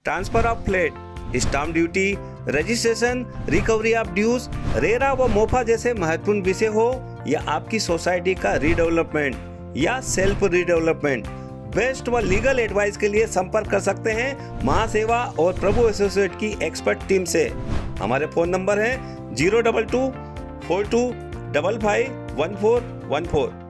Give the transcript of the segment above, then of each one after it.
Transfer of flat, stamp duty, registration, recovery of dues, RERA व मोफा जैसे महत्वपूर्ण विषय हो या आपकी सोसाइटी का रीडेवलपमेंट या सेल्फ रीडेवलपमेंट, बेस्ट व लीगल एडवाइस के लिए संपर्क कर सकते हैं महासेवा और प्रभु एसोसिएट की एक्सपर्ट टीम से। हमारे फोन नंबर है 02242551414।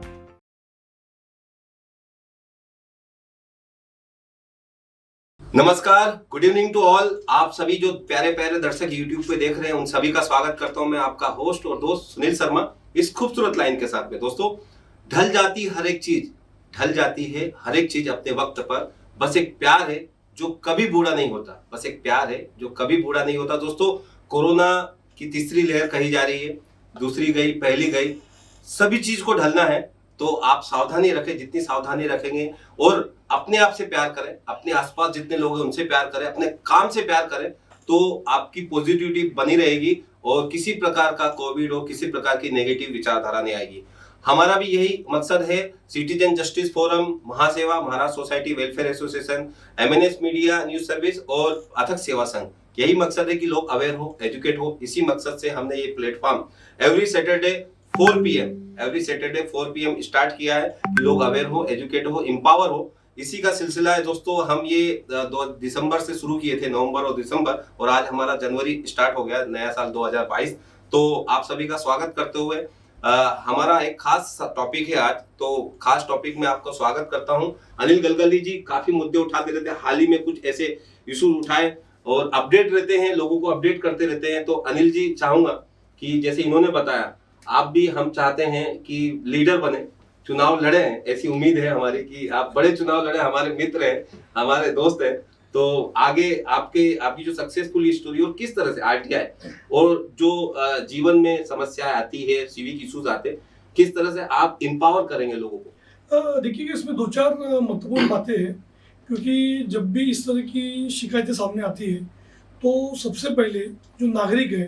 नमस्कार, गुड इवनिंग टू ऑल। आप सभी जो प्यारे प्यारे दर्शक YouTube पे देख रहे हैं उन सभी का स्वागत करता हूं मैं, आपका होस्ट और दोस्त सुनील शर्मा, इस खूबसूरत लाइन के साथ में। दोस्तों, ढल जाती हर एक चीज, ढल जाती है हर एक चीज अपने वक्त पर, बस एक प्यार है जो कभी बूढ़ा नहीं होता, बस एक प्यार है जो कभी बूढ़ा नहीं होता। दोस्तों, कोरोना की तीसरी लहर कही जा रही है, दूसरी गई, पहली गई, सभी चीज को ढलना है तो आप सावधानी रखें। जितनी सावधानी रखेंगे और अपने आप से प्यार करें, अपने आसपास जितने लोग हैं उनसे प्यार करें, अपने काम से प्यार करें, तो आपकी पॉजिटिविटी बनी रहेगी और किसी प्रकार का कोविड हो, किसी प्रकार की नेगेटिव विचारधारा नहीं आएगी। हमारा भी यही मकसद है। Citizen justice forum, Mahaseva, Maharashtra society welfare association, MNS media news service और अथक सेवा संघ, यही मकसद है कि लोग अवेयर हो, एजुकेट हो। इसी मकसद से हमने ये platform every Saturday 4 PM start किया है कि लोग अवेयर हो, एजुकेट हो, एम्पावर हो। इसी का सिलसिला है दोस्तों। हम ये 2 दिसंबर से शुरू किए थे, नवंबर और दिसंबर, और आज हमारा जनवरी स्टार्ट हो गया, नया साल 2022। तो आप सभी का स्वागत करते हुए हमारा एक खास टॉपिक है आज। तो खास टॉपिक में आपका स्वागत करता हूं। अनिल गलगली जी काफी मुद्दे उठाते रहते हैं, हाल ही में कुछ ऐसे इशू उठाए और अपडेट रहते हैं, लोगों को अपडेट करते रहते हैं। तो अनिल जी, चाहूंगा कि जैसे इन्होंने बताया, आप भी, हम चाहते हैं कि लीडर बने, चुनाव लड़े हैं, ऐसी उम्मीद है हमारी कि आप बड़े चुनाव लड़े, हमारे मित्र हैं, हमारे दोस्त हैं। तो आगे आपकी जो सक्सेसफुल स्टोरी और किस तरह से RTI और जो जीवन में समस्याएं आती है, सिविक इश्यूज आते हैं, किस तरह से आप एम्पावर करेंगे लोगों को? देखिए, इसमें 2-4 महत्वपूर्ण बातें हैं, क्योंकि जब भी इस तरह की शिकायतें सामने आती है तो सबसे पहले जो नागरिक है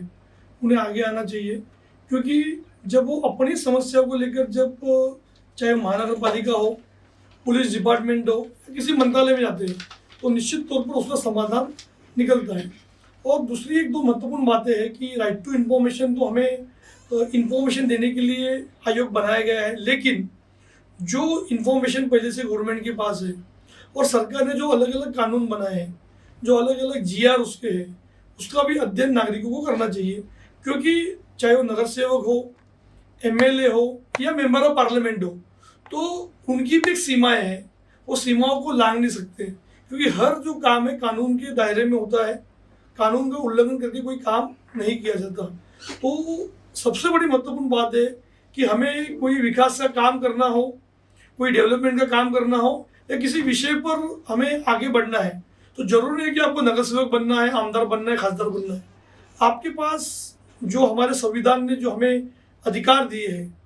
उन्हें आगे आना चाहिए। क्योंकि जब वो अपनी समस्या को लेकर, जब चाहे महानगर पालिका हो, पुलिस डिपार्टमेंट हो, किसी मंत्रालय में जाते हैं, तो निश्चित तौर पर उसका समाधान निकलता है। और दूसरी 1-2 महत्वपूर्ण बातें हैं कि राइट टू इन्फॉर्मेशन, तो हमें इन्फॉर्मेशन देने के लिए आयोग बनाया गया है, लेकिन जो इन्फॉर्मेशन पहले से गवर्नमेंट के पास है और सरकार ने जो अलग अलग कानून बनाए हैं, जो अलग अलग GR उसके हैं, उसका भी अध्ययन नागरिकों को करना चाहिए। क्योंकि चाहे वो नगर सेवक हो, MLA हो या मेंबर ऑफ पार्लियामेंट हो, तो उनकी भी एक सीमाएं हैं, वो सीमाओं को लांघ नहीं सकते। क्योंकि हर जो काम है कानून के दायरे में होता है, कानून का उल्लंघन करके कोई काम नहीं किया जाता। तो सबसे बड़ी महत्वपूर्ण बात है कि हमें कोई विकास का काम करना हो, कोई डेवलपमेंट का काम करना हो, या किसी विषय पर हमें आगे बढ़ना है, तो जरूरी नहीं है कि आपको नगर सेवक बनना है, आमदार बनना है, खासदार बनना है। आपके पास जो हमारे संविधान ने जो हमें अधिकार दिए हैं,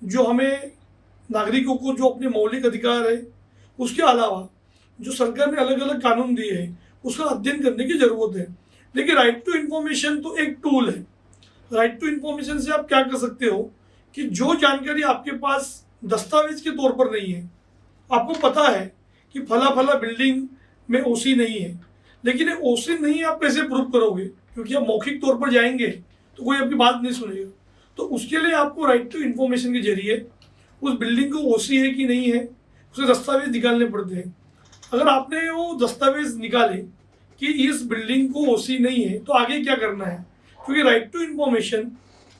जो हमें नागरिकों को जो अपने मौलिक अधिकार है, उसके अलावा जो सरकार ने अलग अलग कानून दिए हैं, उसका अध्ययन करने की ज़रूरत है। लेकिन राइट टू इन्फॉर्मेशन तो एक टूल है। राइट टू इन्फॉर्मेशन से आप क्या कर सकते हो कि जो जानकारी आपके पास दस्तावेज के तौर पर नहीं है, आपको पता है कि फला बिल्डिंग में OC नहीं है, लेकिन OC नहीं आप कैसे प्रूव करोगे? क्योंकि आप मौखिक तौर पर जाएंगे तो कोई आपकी बात नहीं सुनेगा। तो उसके लिए आपको राइट टू इन्फॉर्मेशन के जरिए उस बिल्डिंग को OC है कि नहीं है, उसे दस्तावेज निकालने पड़ते हैं। अगर आपने वो दस्तावेज निकाले कि इस बिल्डिंग को OC नहीं है, तो आगे क्या करना है? क्योंकि राइट टू इन्फॉर्मेशन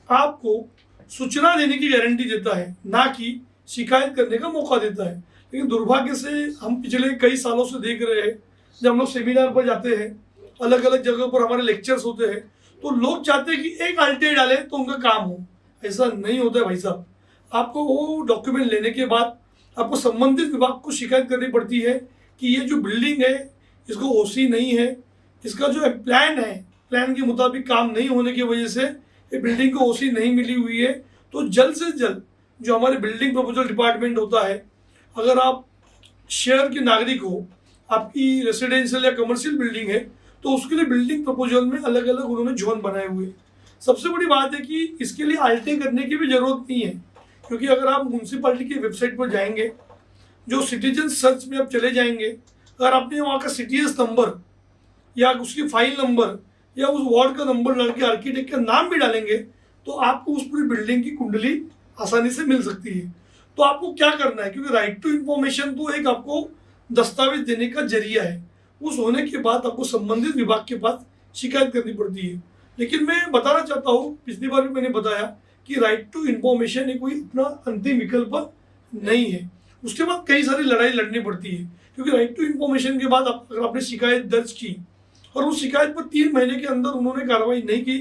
आपको सूचना देने की गारंटी देता है, ना कि शिकायत करने का मौका देता है। लेकिन दुर्भाग्य से हम पिछले कई सालों से देख रहे हैं, जब हम लोग सेमिनार पर जाते हैं, अलग अलग जगह पर हमारे लेक्चर्स होते हैं, तो लोग चाहते हैं कि एक RTI डाले तो उनका काम हो। ऐसा नहीं होता है भाई साहब। आपको वो डॉक्यूमेंट लेने के बाद आपको संबंधित विभाग को शिकायत करनी पड़ती है कि ये जो बिल्डिंग है इसको OC नहीं है, इसका जो प्लान है, प्लान के मुताबिक काम नहीं होने की वजह से ये बिल्डिंग को OC नहीं मिली हुई है। तो जल्द से जल्द जो हमारे बिल्डिंग प्रपोजल डिपार्टमेंट होता है, अगर आप शहर के नागरिक हो, आपकी रेसिडेंशियल या कमर्शियल बिल्डिंग है, तो उसके लिए बिल्डिंग प्रपोजल में अलग अलग उन्होंने जोन बनाए हुए हैं। सबसे बड़ी बात है कि इसके लिए RTI करने की भी ज़रूरत नहीं है, क्योंकि अगर आप म्यूनसिपालिटी की वेबसाइट पर जाएंगे, जो सिटीजन सर्च में आप चले जाएंगे, अगर आपने वहाँ का CTS नंबर या उसकी फाइल नंबर या उस वार्ड का नंबर डाल के आर्किटेक्ट का नाम भी डालेंगे तो आपको उस पूरी बिल्डिंग की कुंडली आसानी से मिल सकती है। तो आपको क्या करना है, क्योंकि राइट टू इंफॉर्मेशन तो एक आपको दस्तावेज देने का जरिया है, उस होने के बाद आपको संबंधित विभाग के पास शिकायत करनी पड़ती है। लेकिन मैं बताना चाहता हूँ, पिछली बार भी मैंने बताया कि राइट टू इंफॉर्मेशन कोई अपना अंतिम विकल्प नहीं है, उसके बाद कई सारी लड़ाई लड़नी पड़ती है। क्योंकि राइट टू इंफॉर्मेशन के बाद अगर आपने शिकायत दर्ज की और उस शिकायत पर 3 महीने के अंदर उन्होंने कार्रवाई नहीं की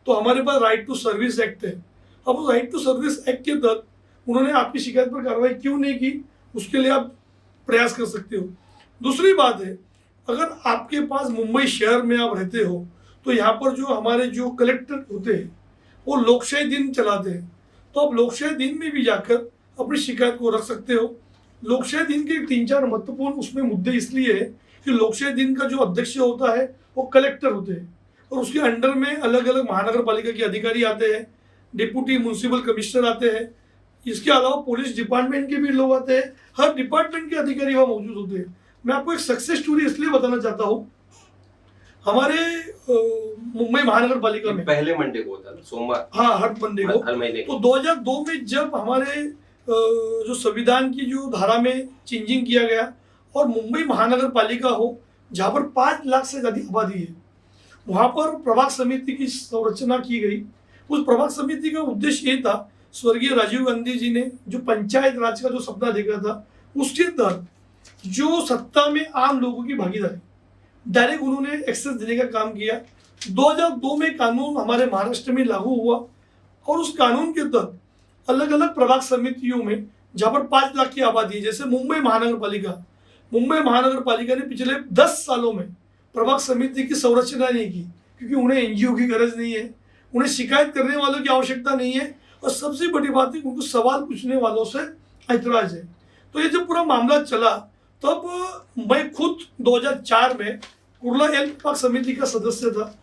तो हमारे पास राइट टू सर्विस एक्ट है। अब उस राइट टू सर्विस एक्ट के तहत उन्होंने आपकी शिकायत पर कार्रवाई क्यों नहीं की, उसके लिए आप प्रयास कर सकते हो। दूसरी बात है, अगर आपके पास मुंबई शहर में आप रहते हो तो यहाँ पर जो हमारे जो कलेक्टर होते हैं वो लोकशाही दिन चलाते हैं, तो आप लोकशाही दिन में भी जाकर अपनी शिकायत को रख सकते हो। लोकशाही दिन के 3-4 महत्वपूर्ण उसमें मुद्दे इसलिए है कि लोकशाही दिन का जो अध्यक्ष होता है वो कलेक्टर होते हैं और उसके अंडर में अलग अलग महानगर पालिका के अधिकारी आते हैं, डिप्टी म्यूनसिपल कमिश्नर आते हैं, इसके अलावा पुलिस डिपार्टमेंट के भी लोग आते हैं, हर डिपार्टमेंट के अधिकारी वहाँ मौजूद होते हैं। मैं आपको एक सक्सेस स्टोरी इसलिए बताना चाहता हूँ, हमारे मुंबई महानगर पालिका में पहले मंडे को होता है सोमवार, हाँ हर मंडे को, हर महीने तो 2002 में जब हमारे जो संविधान की जो धारा में चेंजिंग किया गया और मुंबई महानगर पालिका हो जहाँ पर 5 लाख से ज़्यादा आबादी है, वहाँ पर प्रभाग समिति की संरचना की गई। उस प्रभाग समिति का उद्देश्य ये था, स्वर्गीय राजीव गांधी जी ने जो पंचायत राज का जो सपना देखा था उसके तहत जो सत्ता में आम लोगों की भागीदारी डायरेक्ट उन्होंने एक्सेस देने का काम किया। 2002 में कानून हमारे महाराष्ट्र में लागू हुआ और उस कानून के तहत अलग अलग प्रभाग समितियों में जहाँ पर 5 लाख की आबादी है, जैसे मुंबई महानगर पालिका ने पिछले 10 सालों में प्रभाग समिति की संरचना नहीं की, क्योंकि उन्हें एनजीओ की गरज नहीं है, उन्हें शिकायत करने वालों की आवश्यकता नहीं है और सबसे बड़ी बात है उनको सवाल पूछने वालों से ऐतराज है। तो ये जब पूरा मामला चला तब मैं खुद 2004 में कुर्ला एल प्रभाग समिति का सदस्य था,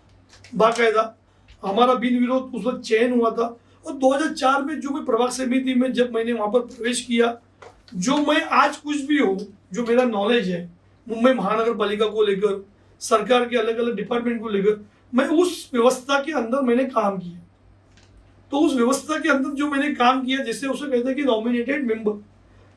बाकायदा हमारा बिन विरोध उस वक्त चयन हुआ था। और 2004 में जो मैं प्रभाग समिति में जब मैंने वहाँ पर प्रवेश किया, जो मैं आज कुछ भी हूँ, जो मेरा नॉलेज है मुंबई महानगर पालिका को लेकर, सरकार के अलग अलग डिपार्टमेंट को लेकर, मैं उस व्यवस्था के अंदर मैंने काम किया। तो उस व्यवस्था के अंदर जो मैंने काम किया, जैसे उसे कहते हैं कि नॉमिनेटेड मेंबर,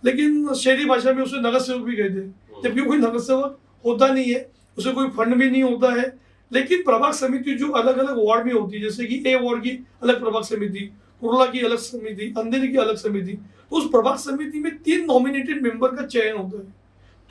लेकिन शहरी भाषा में उसे नगर सेवक भी कहते हैं, जबकि कोई नगर सेवक होता नहीं है, उसे कोई फंड भी नहीं होता है। लेकिन प्रभाग समिति जो अलग अलग वार्ड में होती है, जैसे कि ए वार्ड की अलग प्रभाग समिति, कुर्ला की अलग समिति, अंधेरी की अलग समिति, तो उस प्रभाग समिति में 3 नॉमिनेटेड मेंबर का चयन होता है।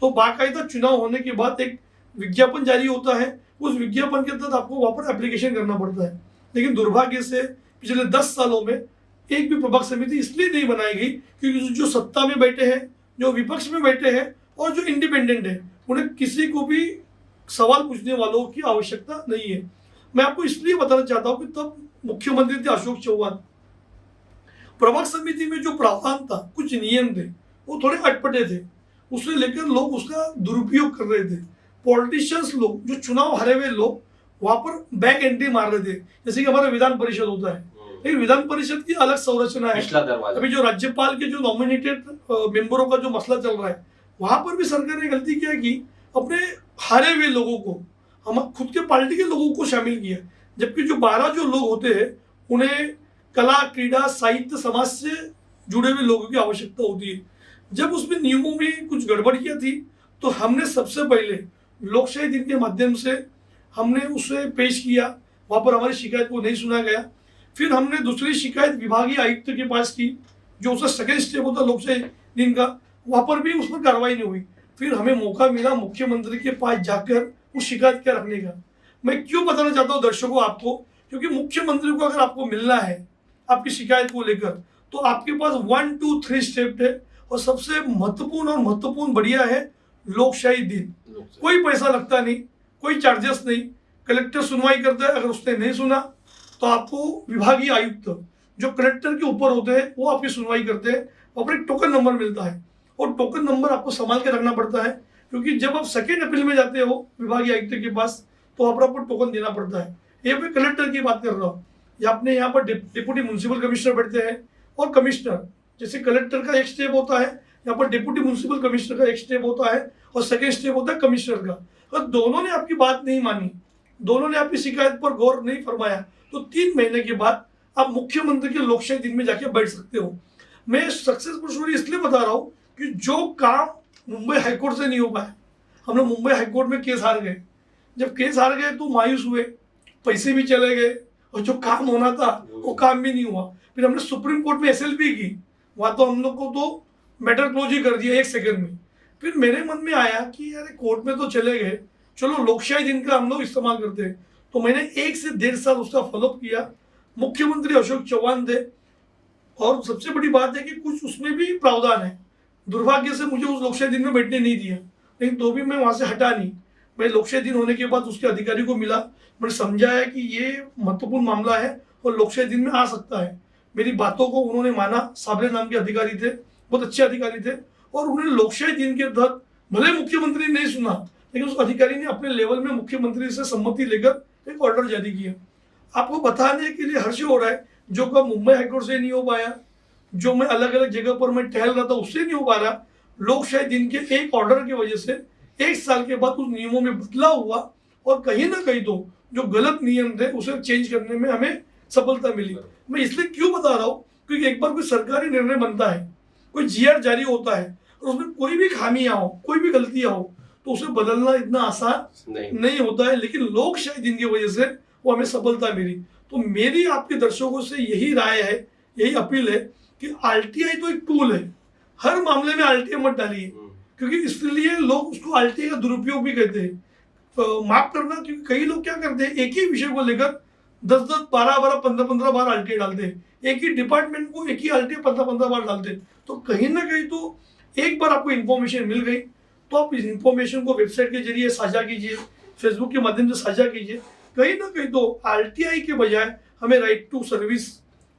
तो बाकायदा चुनाव होने के बाद एक विज्ञापन जारी होता है, उस विज्ञापन के तहत आपको वहाँ पर एप्लीकेशन करना पड़ता है। लेकिन दुर्भाग्य से पिछले 10 सालों में एक भी प्रभाग समिति इसलिए नहीं बनाई गई क्योंकि जो सत्ता में बैठे हैं, जो विपक्ष में बैठे हैं और जो इंडिपेंडेंट है, उन्हें किसी को भी सवाल पूछने वालों की आवश्यकता नहीं है। मैं आपको इसलिए बताना चाहता हूँ कि तब मुख्यमंत्री थे अशोक चौहान। प्रभाग समिति में जो प्रावधान था, कुछ नियम थे, वो थोड़े अटपटे थे, उसे लेकर लोग उसका दुरुपयोग कर रहे थे। पॉलिटिशियंस लोग, जो चुनाव हारे हुए लोग, वहां पर बैक एंट्री मार रहे थे। जैसे कि हमारा विधान परिषद होता है, लेकिन विधान परिषद की अलग संरचना है। अभी जो राज्यपाल के जो नॉमिनेटेड मेंबरों का जो मसला चल रहा है, वहां पर भी सरकार ने गलती किया कि अपने हारे हुए लोगों को, हम खुद के पार्टी के लोगों को शामिल किया, जबकि जो 12 जो लोग होते हैं उन्हें कला, क्रीड़ा, साहित्य, समाज से जुड़े हुए लोगों की आवश्यकता होती है। जब उसमें नियमों में कुछ गड़बड़ियां थी तो हमने सबसे पहले लोकशाही दिन के माध्यम से हमने उसे पेश किया, वहाँ पर हमारी शिकायत को नहीं सुना गया। फिर हमने दूसरी शिकायत विभागीय आयुक्त के पास की, जो उसका सेकेंड स्टेप होता लोकशाही दिन का, वहाँ पर भी उस पर कार्रवाई नहीं हुई। फिर हमें मौका मिला मुख्यमंत्री के पास जाकर उस शिकायत क्या रखने का। मैं क्यों बताना चाहता हूँ दर्शकों आपको, क्योंकि मुख्यमंत्री को अगर आपको मिलना है आपकी शिकायत को लेकर, तो आपके पास 1, 2, 3 स्टेप है और सबसे महत्वपूर्ण बढ़िया है लोकशाही दिन। कोई पैसा लगता नहीं, कोई चार्जेस नहीं, कलेक्टर सुनवाई करता है, अगर उसने नहीं सुना तो आपको विभागीय आयुक्त जो कलेक्टर के ऊपर होते हैं वो आपकी सुनवाई करते हैं, वहाँ पर एक टोकन नंबर मिलता है और टोकन नंबर आपको संभाल के रखना पड़ता है, क्योंकि जब आप सेकेंड अपील में जाते हो विभागीय आयुक्त के पास तो वहाँ पर आपको टोकन देना पड़ता है। ये मैं कलेक्टर की बात कर रहा हूँ, या अपने यहाँ पर डिप्टी म्यूनसिपल कमिश्नर बैठते हैं और कमिश्नर, जैसे कलेक्टर का एक स्टेप होता है, यहाँ पर डिप्टी म्यूनिसिपल कमिश्नर का एक स्टेप होता है और सेकेंड स्टेप होता है कमिश्नर का। अगर दोनों ने आपकी बात नहीं मानी, दोनों ने आपकी शिकायत पर गौर नहीं फरमाया, तो 3 महीने के बाद आप मुख्यमंत्री के लोकशाही दिन में जाके बैठ सकते हो। मैं सक्सेसफुल स्टोरी इसलिए बता रहा हूँ कि जो काम मुंबई हाईकोर्ट से नहीं हो पाया, हम लोग मुंबई हाईकोर्ट में केस हार गए। जब केस हार गए तो मायूस हुए, पैसे भी चले गए और जो काम होना था वो काम भी नहीं हुआ। फिर हमने सुप्रीम कोर्ट में SLP की, वहाँ तो हम लोग को तो मैटर क्लोज ही कर दिया 1 सेकंड में। फिर मेरे मन में आया कि यार कोर्ट में तो चले गए, चलो लोकशाही दिन का हम लोग इस्तेमाल करते हैं। तो मैंने 1 से 1.5 साल उसका फॉलोअप किया। मुख्यमंत्री अशोक चौहान थे और सबसे बड़ी बात है कि कुछ उसमें भी प्रावधान है। दुर्भाग्य से मुझे उस लोकशाही दिन में बैठने नहीं दिया, लेकिन तो भी मैं वहाँ से हटा नहीं। मैं लोकशाही दिन होने के बाद उसके अधिकारी को मिला, मैंने समझाया कि ये महत्वपूर्ण मामला है और लोकशाही दिन में आ सकता है। मेरी बातों को उन्होंने माना। साबले नाम के अधिकारी थे, बहुत अच्छे अधिकारी थे, और उन्होंने लोकशाही दिन के तहत, भले मुख्यमंत्री ने नहीं सुना, लेकिन उस अधिकारी ने अपने लेवल में मुख्यमंत्री से सम्मति लेकर एक ऑर्डर जारी किया। आपको बताने के लिए हर्ष हो रहा है, जो काम मुंबई हाईकोर्ट से नहीं हो पाया, जो मैं अलग अलग जगह पर मैं टहल रहा था उससे नहीं हो पा रहा, लोकशाही दिन के एक ऑर्डर की वजह से 1 साल के बाद उस नियमों में बदलाव हुआ और कहीं ना कहीं तो जो गलत नियम थे उसे चेंज करने में हमें सफलता मिली। मैं इसलिए क्यों बता रहा हूँ, क्योंकि एक बार कोई सरकारी निर्णय बनता है, कोई GR जारी होता है और उसमें कोई भी खामियां हो, कोई भी गलतियां हो, तो उसे बदलना इतना आसान नहीं होता है। लेकिन लोकशाही दिन की वजह से वो हमें सफलता मिली। तो मेरी आपके दर्शकों से यही राय है, यही अपील है कि RTI तो एक टूल है, हर मामले में RTI मत डालिए, क्योंकि इसलिए लोग उसको RTI का दुरुपयोग भी कहते हैं। तो माफ करना, क्योंकि कई लोग क्या करते हैं, एक ही विषय को लेकर 10-10, 12-12, 15-15 बार RTI डालते हैं, एक ही डिपार्टमेंट को एक ही RTI 15-15 बार डालते हैं। तो कहीं ना कहीं तो एक बार आपको इन्फॉर्मेशन मिल गई तो आप इस इन्फॉर्मेशन को वेबसाइट के जरिए साझा कीजिए, फेसबुक के माध्यम से साझा कीजिए। कहीं ना कहीं तो RTI के बजाय हमें राइट टू सर्विस,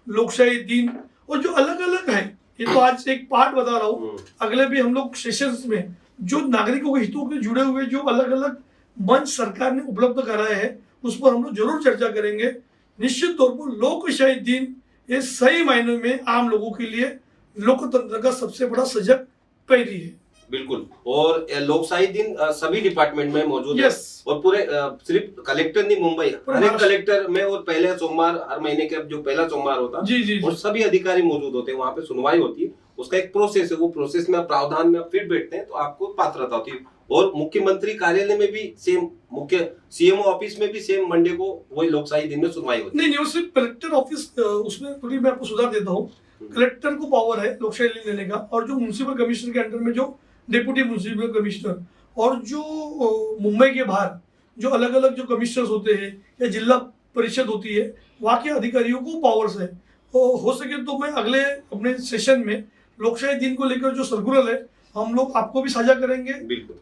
लोकशाही दिन और जो अलग अलग है, ये तो आज एक पार्ट बता रहा हूँ, अगले भी हम लोग सेशंस में जो नागरिकों के हितों से जुड़े हुए जो अलग अलग मंच सरकार ने उपलब्ध कराए हैं उस पर हम लोग जरूर चर्चा करेंगे। निश्चित तौर पर लोकशाही दिन ये सही मायने में आम लोगों के लिए लोकतंत्र का सबसे बड़ा सजग पैरी है। बिल्कुल। और लोकशाही दिन सभी डिपार्टमेंट में मौजूद है और पूरे सिर्फ कलेक्टर नहीं, मुंबई हर एक कलेक्टर में, और पहले सोमवार हर महीने के जो पहला सोमवार होता है और सभी अधिकारी मौजूद होते हैं, वहाँ पे सुनवाई होती है। उसका एक प्रोसेस है, वो प्रोसेस में प्रावधान में आप फिर बैठते हैं तो आपको पात्रता होती है। और मुख्यमंत्री कार्यालय में भी सेम, मुख्य CMO ऑफिस में भी सेम मंडे को वही लोकशाही दिन में सुनवाई होती है। नहीं, वो सिर्फ कलेक्टर ऑफिस, उसमें थोड़ी मैं आपको सुधार देता हूँ। कलेक्टर को पावर है लोकशाही दिन लेने का, और जो म्युनिसिपल कमिश्नर के अंडर में जो डिप्टी म्युनिसिपल कमिश्नर और जो मुंबई के बाहर जो अलग अलग जो कमिश्नर्स होते हैं या जिला परिषद होती है, वहाँ के अधिकारियों को पावर्स है। तो हो सके तो मैं अगले अपने सेशन में लोकशाही दिन को लेकर जो सर्कुलर है हम लोग आपको भी साझा करेंगे,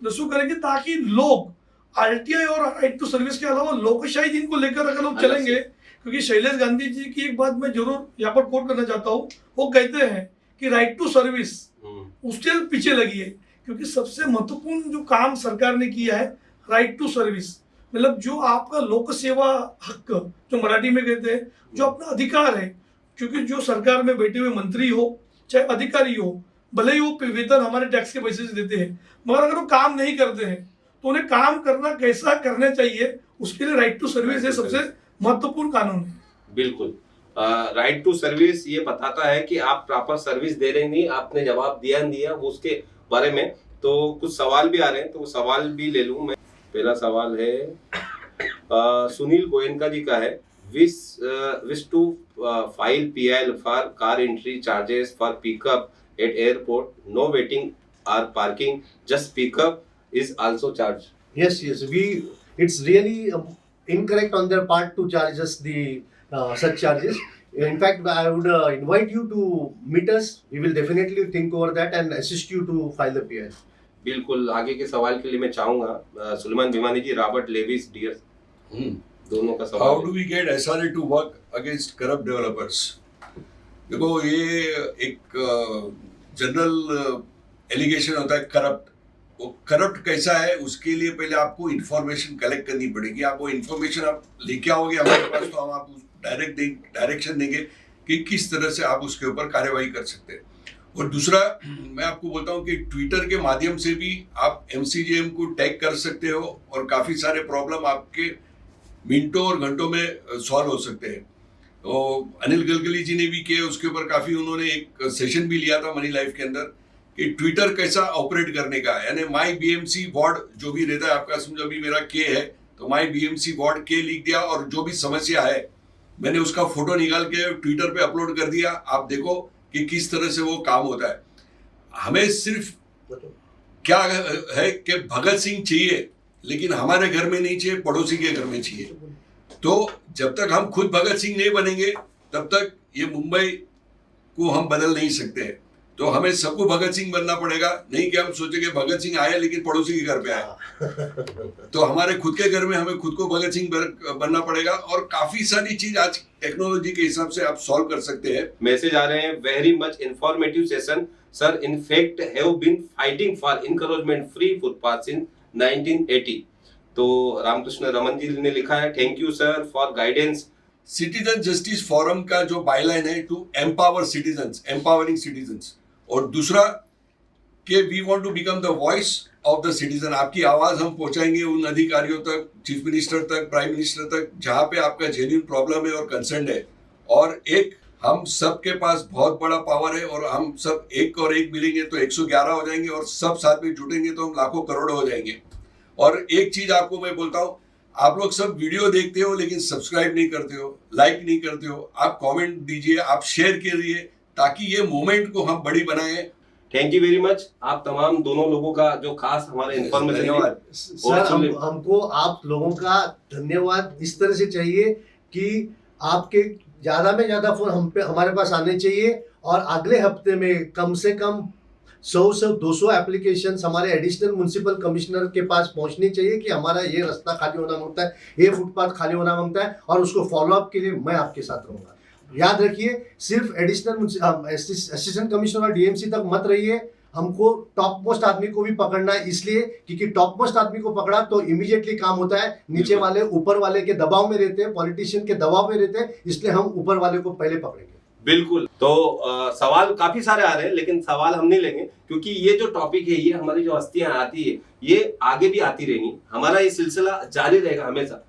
दसूं करेंगे, ताकि लोग RTI और राइट टू सर्विस के अलावा लोकशाही दिन को लेकर अगर लोग चलेंगे, क्योंकि शैलेश गांधी जी की एक बात मैं जरूर यहाँ पर कोट करना चाहता हूँ, वो कहते हैं कि राइट टू सर्विस उसके पीछे लगी है, क्योंकि सबसे महत्वपूर्ण जो काम सरकार ने किया है राइट टू सर्विस, मतलब जो आपका लोक सेवा हक, जो मराठी में कहते हैं, जो अपना अधिकार है। क्योंकि जो सरकार में बैठे हुए मंत्री हो चाहे अधिकारी हो, भले ही वो वेतन हमारे टैक्स के पैसे से देते हैं, मगर अगर वो काम नहीं करते हैं तो उन्हें काम करना कैसा करना चाहिए, उसके लिए राइट टू सर्विस है सबसे महत्वपूर्ण कानून है। बिल्कुल, राइट टू सर्विस ये बताता है कि आप प्रॉपर सर्विस दे रहे नहीं, आपने जवाब दिया नहीं दिया वो उसके बारे में। तो कुछ सवाल भी आ रहे हैं, तो वो सवाल भी ले लूं मैं। पहला सवाल है सुनील गोयनका जी का है, wish to file PIL for car entry charges for pickup at airport, no waiting or parking, just pickup is also charged. Yes, it's really incorrect on their part to charge us the such charges. In fact, I would invite you to meet us. We will definitely think over that and assist you to file the PIL. बिल्कुल। आगे के सवाल के लिए मैं चाहूंगा Suleman Bhimani ji, Robert Lewis dear, दोनों का सवाल। How do we get SRA to work against corrupt developers? देखो, ये एक जनरल एलिगेशन होता है करप्ट। वो करप्ट कैसा है उसके लिए पहले आपको इन्फॉर्मेशन कलेक्ट करनी पड़ेगी। आप वो इन्फॉर्मेशन आप लेके आओगे हमारे पास तो हम आपको डायरेक्शन देंगे कि किस तरह से आप उसके ऊपर कार्यवाही कर सकते हैं। और दूसरा मैं आपको बोलता हूँ कि ट्विटर के माध्यम से भी आप MCGM को टैग कर सकते हो और काफ़ी सारे प्रॉब्लम आपके मिनटों और घंटों में सॉल्व हो सकते हैं। तो अनिल गलगली जी ने भी किया, उसके ऊपर काफ़ी उन्होंने एक सेशन भी लिया था मनी लाइफ के अंदर कि ट्विटर कैसा ऑपरेट करने का, यानी माई BMC वॉर्ड जो भी रहता है आपका, समझो अभी मेरा के है तो माई BMC वॉर्ड के लिख दिया और जो भी समस्या है मैंने उसका फोटो निकाल के ट्विटर पे अपलोड कर दिया। आप देखो कि किस तरह से वो काम होता है। हमें सिर्फ क्या है कि भगत सिंह चाहिए, लेकिन हमारे घर में नहीं चाहिए, पड़ोसी के घर में चाहिए। तो जब तक हम खुद भगत सिंह नहीं बनेंगे तब तक ये मुंबई को हम बदल नहीं सकते। तो हमें सबको भगत सिंह बनना पड़ेगा, नहीं कि हम सोचे कि भगत सिंह आए लेकिन पड़ोसी के घर पे आए। तो हमारे खुद के घर में हमें खुद को भगत सिंह बनना पड़ेगा और काफी सारी चीज आज टेक्नोलॉजी के हिसाब से आप सॉल्व कर सकते हैं। मैसेज आ रहे हैं, very much informative session sir, in fact have been fighting for encouragement free footpath in 1980। तो रामकृष्ण रमन जी ने लिखा है, thank you sir for guidance. Citizen justice forum का जो बायलाइन है to empower citizens, empowering citizens, और दूसरा कि we want to become the voice of the citizen. आपकी आवाज हम पहुंचाएंगे उन अधिकारियों तक, चीफ मिनिस्टर तक, प्राइम मिनिस्टर तक, जहां पे आपका जेन्युइन प्रॉब्लम है और कंसर्न है। और एक हम सब के पास बहुत बड़ा पावर है और हम सब एक और एक मिलेंगे तो 111 हो जाएंगे और सब साथ में जुटेंगे तो हम लाखों करोड़ों हो जाएंगे। और एक चीज आपको मैं बोलता हूँ, आप लोग सब वीडियो देखते हो लेकिन सब्सक्राइब नहीं करते हो, लाइक नहीं करते हो। आप कमेंट दीजिए, आप शेयर करिए ताकि ये मूवमेंट को हम बड़ी बनाएं। थैंक यू वेरी मच आप तमाम दोनों लोगों का जो खास हमारे इन्फॉर्मेशन। धन्यवाद सर, हमको आप लोगों का धन्यवाद इस तरह से चाहिए कि आपके ज्यादा में ज्यादा फोन हमारे पास आने चाहिए और अगले हफ्ते में कम से कम 100 से 200 एप्लीकेशंस हमारे एडिशनल म्युनिसिपल कमिश्नर के पास पहुंचनी चाहिए कि हमारा ये रास्ता खाली होना मांगता है, ये फुटपाथ खाली होना मांगता है, और उसको फॉलो अप के लिए मैं आपके साथ रहूंगा। याद रखिए, सिर्फ एडिशनल असिस्टेंट कमिश्नर और DMC तक मत रहिए, हमको टॉप मोस्ट आदमी को भी पकड़ना है, इसलिए क्योंकि टॉप मोस्ट आदमी को पकड़ा तो इमीडिएटली काम होता है। नीचे वाले ऊपर वाले के दबाव में रहते हैं, पॉलिटिशियन के दबाव में रहते हैं, इसलिए हम ऊपर वाले को पहले पकड़ेंगे। बिल्कुल। तो सवाल काफी सारे आ रहे हैं लेकिन सवाल हम नहीं लेंगे, क्योंकि ये जो टॉपिक है, ये हमारी जो हस्तियां आती है, ये आगे भी आती रहेंगी। हमारा ये सिलसिला जारी रहेगा हमेशा।